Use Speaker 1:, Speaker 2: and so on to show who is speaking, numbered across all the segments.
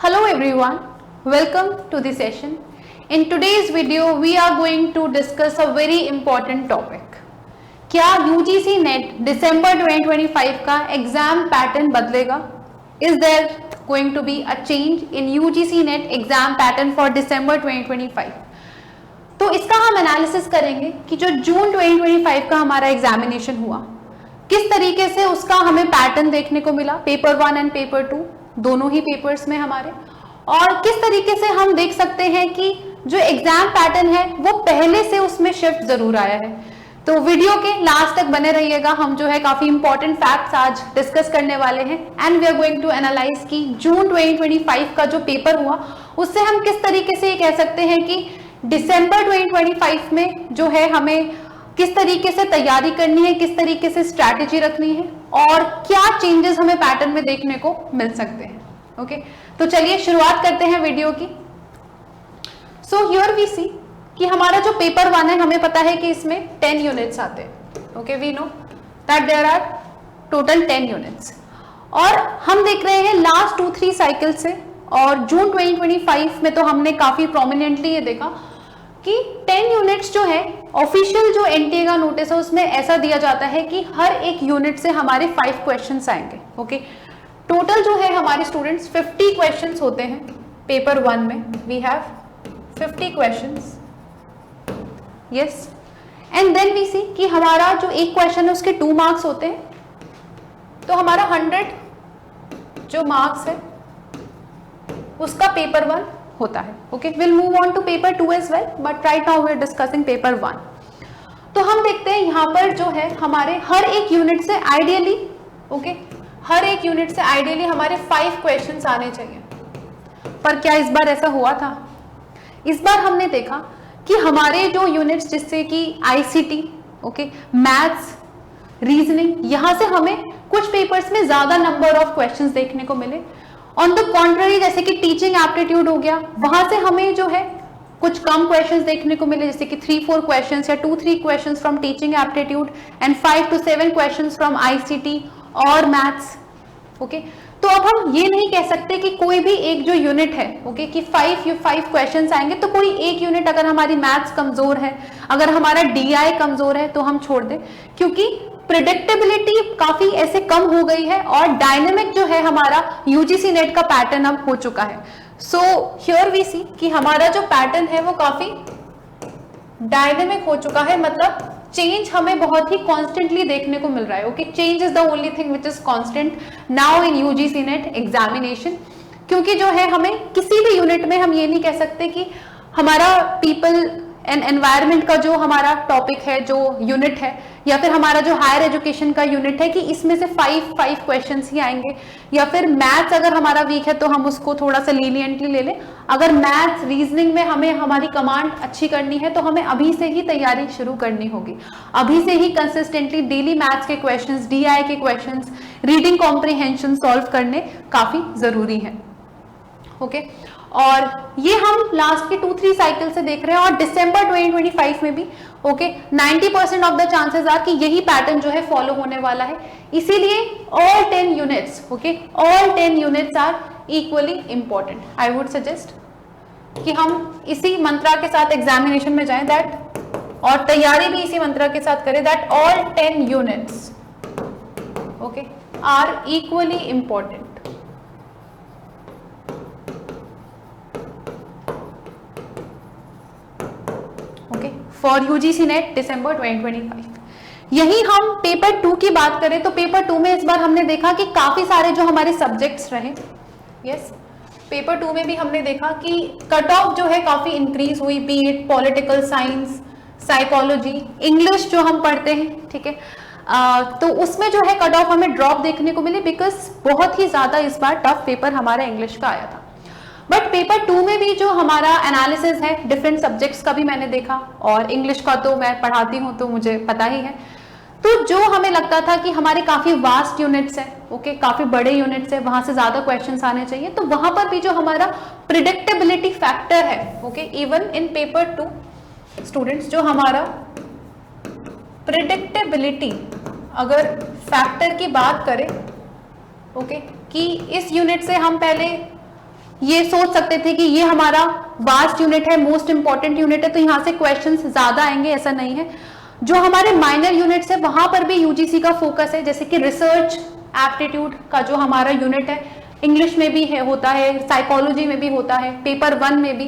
Speaker 1: Hello everyone, welcome to the session. In today's video, we are going to discuss a very important topic. क्या UGC NET दिसंबर 2025 का exam pattern बदलेगा? Is there going to be a change in UGC NET exam pattern for December 2025? तो इसका हम analysis करेंगे कि जो जून 2025 का हमारा एग्जामिनेशन हुआ, किस तरीके से उसका हमें पैटर्न देखने को मिला, पेपर 1 एंड पेपर 2 दोनों ही पेपर्स में हमारे, और किस तरीके से हम देख सकते हैं कि जो एग्जाम पैटर्न है वो पहले से उसमें शिफ्ट जरूर आया है। तो वीडियो के लास्ट तक बने रहिएगा, हम जो है काफी इंपॉर्टेंट फैक्ट्स आज डिस्कस करने वाले हैं and we are going to analyse कि जून 2025 का जो पेपर हुआ उससे हम किस तरीके से ये कह सकते हैं कि दिसंबर 2025 में जो है हमें किस तरीके से तैयारी करनी है, किस तरीके से स्ट्रैटेजी रखनी है और क्या चेंजेस हमें पैटर्न में देखने को मिल सकते हैं। ओके, तो चलिए शुरुआत करते हैं वीडियो की। सो हियर वी सी कि हमारा जो पेपर 1 है, हमें पता है कि इसमें 10 यूनिट्स आते हैं। Okay, we know that there are total 10 units और हम देख रहे हैं लास्ट 2-3 साइकिल से और जून 2025 में तो हमने काफी प्रोमिनेंटली ये देखा कि 10 यूनिट्स जो है ऑफिशियल जो एनटीए का नोटिस है उसमें ऐसा दिया जाता है कि हर एक यूनिट से हमारे 5 क्वेश्चंस आएंगे। ओके, टोटल जो है हमारे स्टूडेंट्स 50 क्वेश्चंस होते हैं पेपर 1 में। We have 50 questions, yes, and then we see कि हमारा जो एक क्वेश्चन है उसके 2 मार्क्स होते हैं, तो हमारा 100 जो मार्क्स है उसका पेपर 1 होता है। Okay, will move on to paper 2 as well, but right now we are discussing paper 1। तो हम देखते हैं यहाँ पर जो है हमारे हर एक यूनिट से आइडियली, ओके, हर एक यूनिट से आइडियली हमारे 5 क्वेश्चंस आने चाहिए। पर क्या इस बार ऐसा हुआ था? इस बार हमने देखा कि हमारे जो यूनिट्स जिससे कि आईसीटी, ओके, मैथ्स, रीजनिंग, यहाँ से हमें कुछ पेपर्स में ज्यादा नंबर ऑफ क्वेश्चंस देखने को मिले। ऑन द कॉन्ट्ररी जैसे कि टीचिंग एप्टीट्यूड हो गया, वहां से हमें जो है कुछ कम क्वेश्चंस देखने को मिले, जैसे कि 3-4 क्वेश्चंस या 2-3 questions from teaching aptitude and 5-7 questions from ICT और मैथ्स। ओके, तो अब हम ये नहीं कह सकते कि कोई भी एक जो यूनिट है, ओके, कि 5 क्वेश्चंस आएंगे तो कोई एक यूनिट अगर हमारी मैथ्स कमजोर है, अगर हमारा डीआई कमजोर है तो हम छोड़ दें, क्योंकि प्रिडिक्टेबिलिटी काफी ऐसे कम हो गई है और डायनेमिक जो है हमारा यूजीसी नेट का पैटर्न अब हो चुका है। सो हियर वी सी कि हमारा जो पैटर्न है वो काफी डायनेमिक हो चुका है, मतलब चेंज हमें बहुत ही कॉन्स्टेंटली देखने को मिल रहा है। Okay, change is the only thing which is constant now in UGC net examination, क्योंकि जो है हमें किसी भी यूनिट में हम ये नहीं कह सकते कि हमारा पीपल एंड एनवायरमेंट का जो हमारा टॉपिक है, जो यूनिट है, या फिर हमारा जो हायर एजुकेशन का यूनिट है कि इसमें से 5 क्वेश्चंस ही आएंगे, या फिर मैथ्स अगर हमारा वीक है तो हम उसको थोड़ा सा लीनियंटली ले लें। अगर मैथ्स रीजनिंग में हमें हमारी कमांड अच्छी करनी है तो हमें अभी से ही तैयारी शुरू करनी होगी, अभी से ही कंसिस्टेंटली डेली मैथ्स के क्वेश्चंस, डीआई के क्वेश्चंस, रीडिंग कॉम्प्रिहेंशन सॉल्व करने काफी जरूरी है। ओके, और ये हम लास्ट के 2-3 साइकिल से देख रहे हैं और दिसंबर 2025 में भी, okay, 90% of the chances are कि यही पैटर्न जो है फॉलो होने वाला है। इसीलिए all 10 units, okay, all 10 units are equally important. I would suggest कि हम इसी मंत्रा के साथ एग्जामिनेशन में जाएं, दैट, और तैयारी भी इसी मंत्रा के साथ करें, that all 10 units, okay, are equally important. For UGC NET December 2025। यही हम पेपर 2 की बात करें तो पेपर 2 में इस बार हमने देखा कि काफी सारे जो हमारे सब्जेक्ट्स रहे, यस, पेपर 2 में भी हमने देखा कि कट ऑफ जो है काफी इंक्रीज हुई, B it political science, psychology, English जो हम पढ़ते हैं, ठीक है, तो उसमें जो है कट ऑफ हमें ड्रॉप देखने को मिली, बिकॉज बहुत ही ज्यादा इस बार टफ पेपर हमारा इंग्लिश का आया था। बट पेपर 2 में भी जो हमारा एनालिसिस है डिफरेंट सब्जेक्ट्स का भी मैंने देखा, और इंग्लिश का तो मैं पढ़ाती हूँ तो मुझे पता ही है। तो जो हमें लगता था कि हमारे काफी वास्ट यूनिट्स हैं, ओके, काफी बड़े यूनिट्स हैं, वहां से ज्यादा क्वेश्चंस आने चाहिए, तो वहां पर भी जो हमारा प्रिडिक्टेबिलिटी फैक्टर है, okay, even in paper 2 students, जो हमारा प्रिडिक्टेबिलिटी अगर फैक्टर की बात करें, ओके, कि इस यूनिट से हम पहले ये सोच सकते थे कि ये हमारा वास्ट यूनिट है, मोस्ट इंपॉर्टेंट यूनिट है, तो यहाँ से क्वेश्चंस ज्यादा आएंगे, ऐसा नहीं है। जो हमारे माइनर यूनिट्स है वहां पर भी यूजीसी का फोकस है, जैसे कि रिसर्च एप्टीट्यूड का जो हमारा यूनिट है, इंग्लिश में भी है, होता है, साइकोलॉजी में भी होता है, पेपर 1 में भी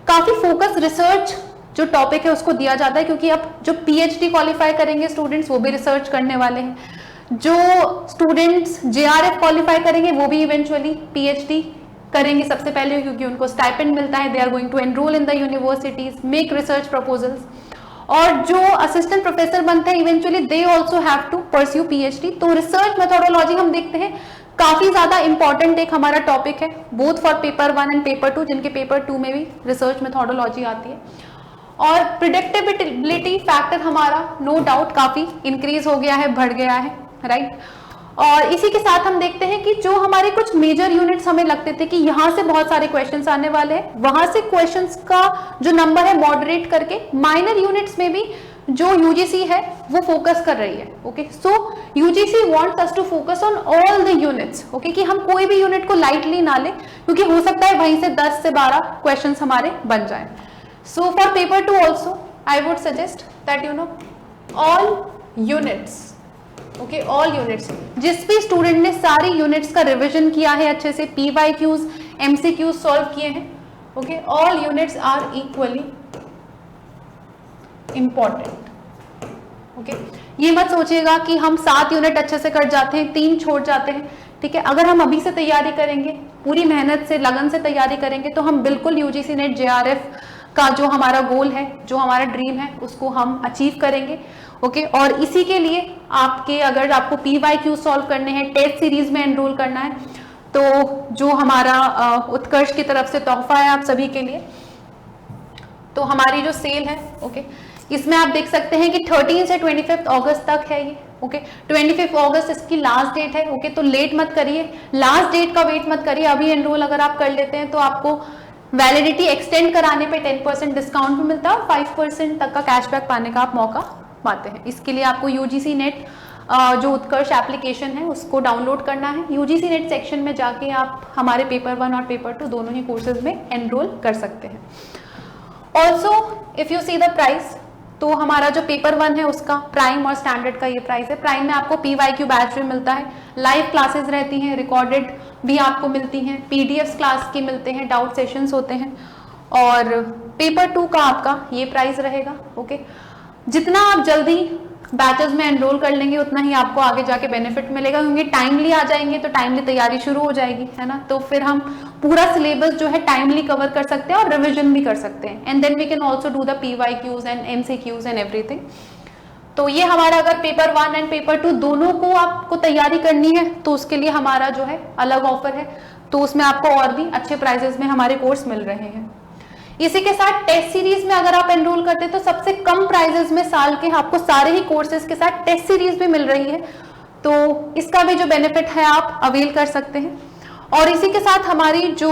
Speaker 1: काफी फोकस रिसर्च जो टॉपिक है उसको दिया जाता है, क्योंकि अब जो पीएचडी क्वालिफाई करेंगे स्टूडेंट्स वो भी रिसर्च करने वाले हैं, जो स्टूडेंट्स जेआरएफ क्वालिफाई करेंगे वो भी इवेंचुअली पीएचडी करेंगे सबसे पहले, क्योंकि उनको स्टाइपेंड मिलता है, they are going to enrol in the universities, make research proposals. और जो असिस्टेंट प्रोफेसर बनते हैं eventually they also have to pursue PhD. तो रिसर्च मेथोडोलॉजी हम देखते हैं काफी ज्यादा इंपॉर्टेंट एक हमारा टॉपिक है, both for paper 1 and paper 2, जिनके पेपर 2 में भी रिसर्च मेथोडोलॉजी आती है। और प्रिडिक्टेबिलिटी फैक्टर हमारा नो डाउट काफी इंक्रीज हो गया है, बढ़ गया है, राइट। और इसी के साथ हम देखते हैं कि जो हमारे कुछ मेजर यूनिट्स हमें लगते थे कि यहां से बहुत सारे क्वेश्चंस आने वाले हैं, वहां से क्वेश्चंस का जो नंबर है मॉडरेट करके माइनर यूनिट्स में भी जो यूजीसी है वो फोकस कर रही है। Okay, so UGC wants us to focus on all the units. Okay, कि हम कोई भी यूनिट को लाइटली ना ले, क्योंकि हो सकता है वहीं से 10 से 12 क्वेश्चंस हमारे बन जाएं। So for paper 2 also, I would suggest that you know all units, okay, all units, जिस भी स्टूडेंट ने सारी यूनिट्स का रिवीजन किया है अच्छे से, PYQs, MCQs सॉल्व किए हैं, okay, all units are equally important, okay। ये मत सोचिएगा कि हम 7 यूनिट अच्छे से कर जाते हैं, 3 छोड़ जाते हैं, ठीक है। अगर हम अभी से तैयारी करेंगे, पूरी मेहनत से, लगन से तैयारी करेंगे, तो हम बिल्कुल यूजीसी नेट जेआरएफ का जो हमारा गोल है, जो हमारा ड्रीम है, उसको हम अचीव करेंगे। ओके, और इसी के लिए आपके, अगर आपको PYQ सॉल्व करने हैं, टेस्ट सीरीज में एनरोल करना है, तो जो हमारा उत्कर्ष की तरफ से तोहफा है आप सभी के लिए, तो हमारी जो सेल है, ओके, इसमें आप देख सकते हैं कि 13 से 25 अगस्त तक है ये। ओके, 25 अगस्त इसकी लास्ट डेट है। ओके, तो लेट मत करिए, लास्ट डेट का वेट मत करिए, अभी एनरोल अगर आप कर लेते हैं तो आपको वैलिडिटी एक्सटेंड कराने पे 10% डिस्काउंट भी मिलता है और 5% तक का कैशबैक पाने का आप मौका पाते हैं। इसके लिए आपको यूजीसी नेट जो उत्कर्ष एप्लीकेशन है उसको डाउनलोड करना है। यूजीसी नेट सेक्शन में जाके आप हमारे पेपर 1 और पेपर 2 दोनों ही कोर्सेज में एनरोल कर सकते हैं। Also if you see the price, तो हमारा जो पेपर 1 है उसका प्राइम और स्टैंडर्ड का ये प्राइस है। प्राइम में आपको PYQ बैच भी मिलता है, लाइव क्लासेस रहती हैं, रिकॉर्डेड भी आपको मिलती हैं, PDFs क्लास की मिलते हैं, डाउट सेशंस होते हैं। और पेपर 2 का आपका ये प्राइस रहेगा। ओके, जितना आप जल्दी बैचेस में एनरोल कर लेंगे उतना ही आपको आगे जाके बेनिफिट मिलेगा, क्योंकि टाइमली आ जाएंगे तो टाइमली तैयारी शुरू हो जाएगी, है ना। तो फिर हम पूरा सिलेबस जो है टाइमली कवर कर सकते हैं और रिविजन भी कर सकते हैं, and then we can also do the PYQs and MCQs and everything. तो ये हमारा, अगर पेपर 1 एंड पेपर 2 दोनों को आपको तैयारी करनी है तो उसके लिए हमारा जो है अलग ऑफर है, तो उसमें आपको और भी अच्छे प्राइजेस में हमारे कोर्स मिल रहे हैं। इसी के साथ टेस्ट सीरीज में अगर आप एनरोल करते हैं तो सबसे कम प्राइजेस में साल के आपको सारे ही कोर्सेज के साथ टेस्ट सीरीज भी मिल रही है, तो इसका भी जो बेनिफिट है आप अवेल कर सकते हैं। और इसी के साथ हमारी जो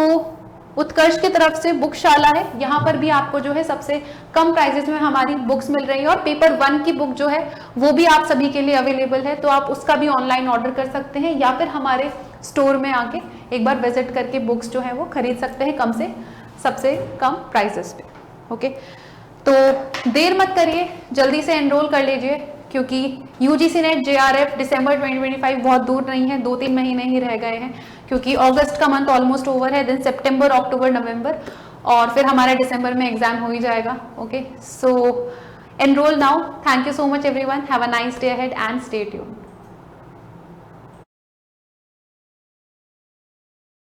Speaker 1: उत्कर्ष की तरफ से बुकशाला है, यहाँ पर भी आपको जो है सबसे कम प्राइजेस में हमारी बुक्स मिल रही है, और पेपर 1 की बुक जो है वो भी आप सभी के लिए अवेलेबल है, तो आप उसका भी ऑनलाइन ऑर्डर कर सकते हैं या फिर हमारे स्टोर में आके एक बार विजिट करके बुक्स जो है वो खरीद सकते हैं सबसे कम प्राइसेस पे। ओके, तो देर मत करिए, जल्दी से एनरोल कर लीजिए, क्योंकि यूजीसी नेट जेआरएफ दिसंबर 2025 बहुत दूर नहीं है, 2-3 महीने ही रह गए हैं, क्योंकि अगस्त का मंथ ऑलमोस्ट ओवर है, देन सितंबर, अक्टूबर, नवंबर, और फिर हमारा दिसंबर में एग्जाम हो ही जाएगा। Okay, so enrol now. Thank you so much everyone, have a nice day ahead and stay tuned.